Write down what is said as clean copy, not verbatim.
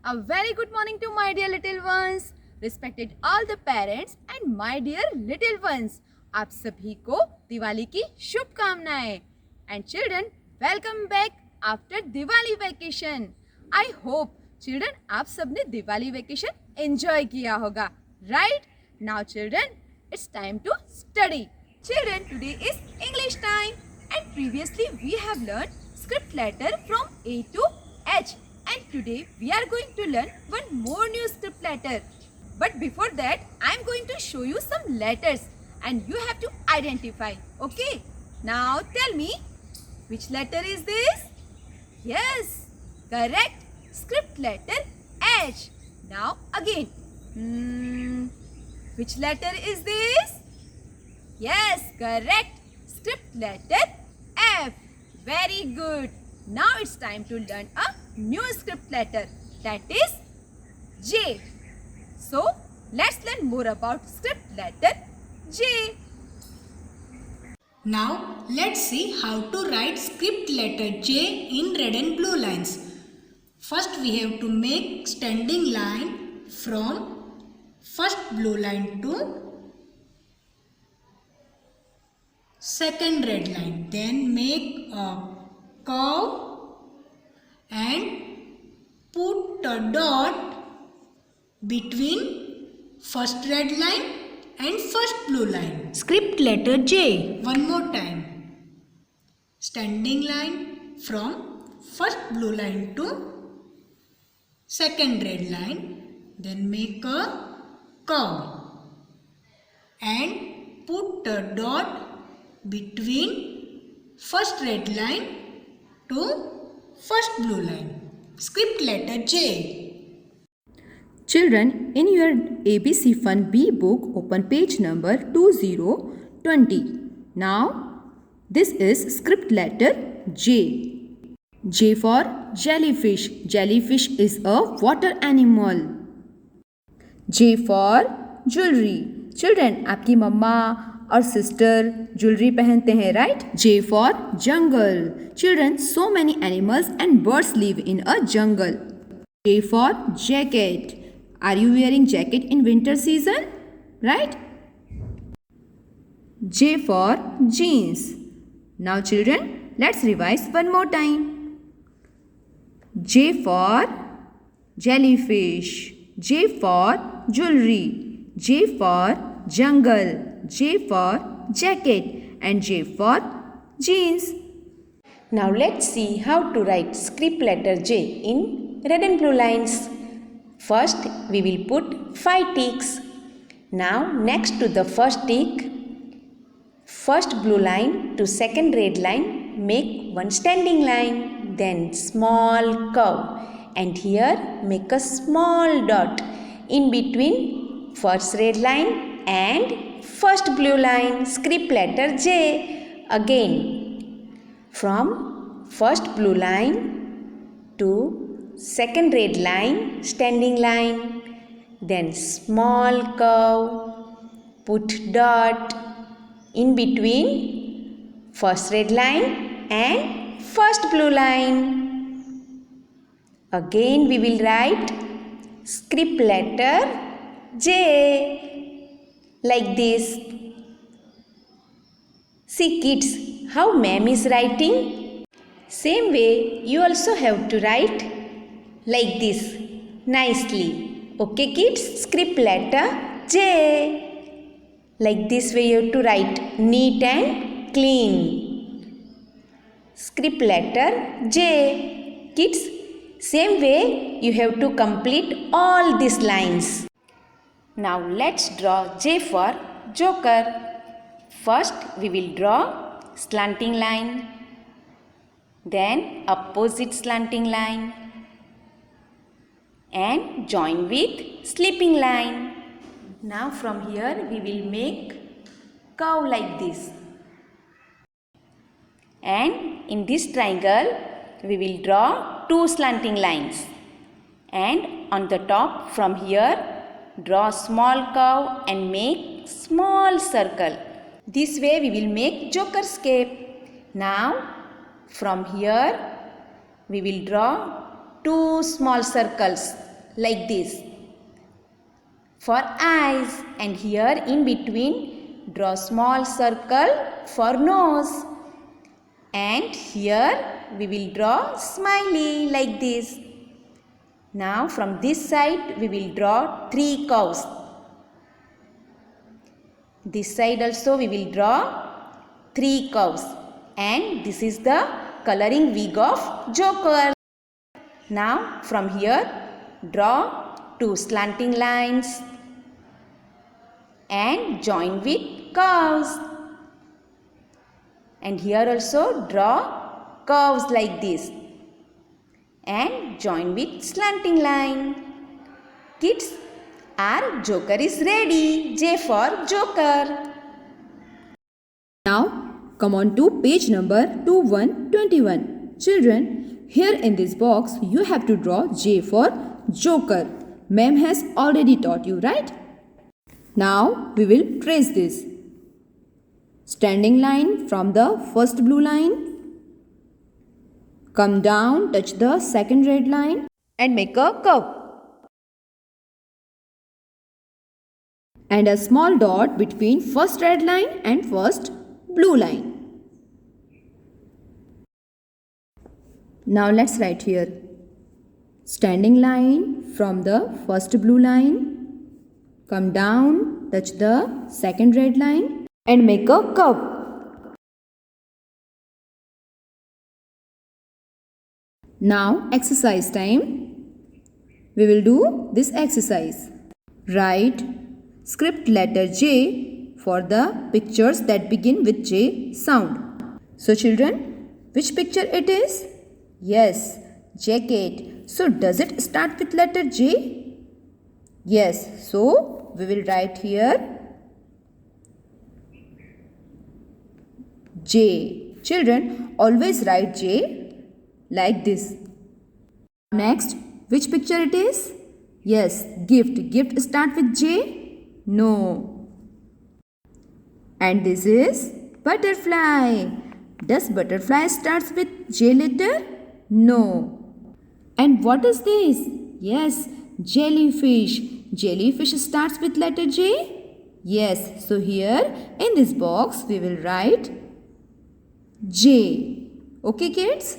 A very good morning to my dear little ones, respected all the parents and my dear little ones. आप सभी को दिवाली की शुभकामनाएं. And children, welcome back after Diwali vacation. I hope children आप सबने Diwali vacation enjoy किया होगा, right? Now children, it's time to study. Children, today is English time and previously we have learned script letter from A to H. And today we are going to learn one more new script letter. But before that, I am going to show you some letters and you have to identify. Okay? Now tell me, which letter is this? Yes, correct. Script letter H. Now again. Which letter is this? Yes, correct. Script letter F. Very good. Now it's time to learn a new script letter, that is J. So let's learn more about script letter J. Now let's see how to write script letter J in red and blue lines. First we have to make standing line from first blue line to second red line. Then make a curve and put a dot between first red line and first blue line. Script letter J. One more time. Standing line from first blue line to second red line. Then make a curve and put a dot between first red line to first blue line. Script letter J. Children, in your ABC Fun B book, open page number 2020. Now, this is script letter J. J for jellyfish. Jellyfish is a water animal. J for jewelry. Children, आपकी मम्मा और sister jewellery पहनते हैं, right? J for jungle. Children, so many animals and birds live in a jungle. J for jacket. Are you wearing jacket in winter season? Right? J for jeans. Now children, let's revise one more time. J for jellyfish. J for jewelry. J for jungle. J for jacket and J for jeans. Now let's see how to write script letter J in red and blue lines. First we will put 5 ticks. Now next to the first tick, first blue line to second red line, make one standing line, then small curve, and here make a small dot in between first red line and first blue line. Script letter J. Again, from first blue line to second red line, standing line, then small curve, put dot in between first red line and first blue line. Again we will write script letter J like this. See kids, how ma'am is writing? Same way you also have to write like this nicely. Okay kids, script letter J. Like this way you have to write neat and clean. Script letter J. Kids, same way you have to complete all these lines. Now let's draw J for joker. First we will draw slanting line, then opposite slanting line and join with slipping line. Now from here we will make curve like this. And in this triangle we will draw 2 slanting lines. And on the top from here draw small curve and make small circle. This way we will make joker's cape. Now from here we will draw 2 small circles like this. For eyes, and here in between draw small circle for nose, and here we will draw smiley like this. Now from this side we will draw 3 cows. This side also we will draw 3 cows, and this is the coloring wig of Joker. Now from here draw 2 slanting lines and join with curves, and here also draw curves like this and join with slanting line. Kids, our Joker is ready. J for Joker. Now come on to page number 2121. Children, here in this box you have to draw J for Joker. Ma'am has already taught you, right? Now we will trace this. Standing line from the first blue line. Come down, touch the second red line and make a curve. And a small dot between first red line and first blue line. Now let's write here. Standing line from the first blue line. Come down, touch the second red line and make a curve. Now exercise time. We will do this exercise. Write script letter J for the pictures that begin with J sound. So children, which picture it is? Yes, jacket. So does it start with letter J? Yes, so we will write here J. Children, always write J like this. Next, which picture it is? Yes, gift. Gift start with J? No. And this is butterfly. Does butterfly starts with J letter? No. And what is this? Yes, jellyfish. Jellyfish starts with letter J? Yes. So here in this box we will write J. Okay kids?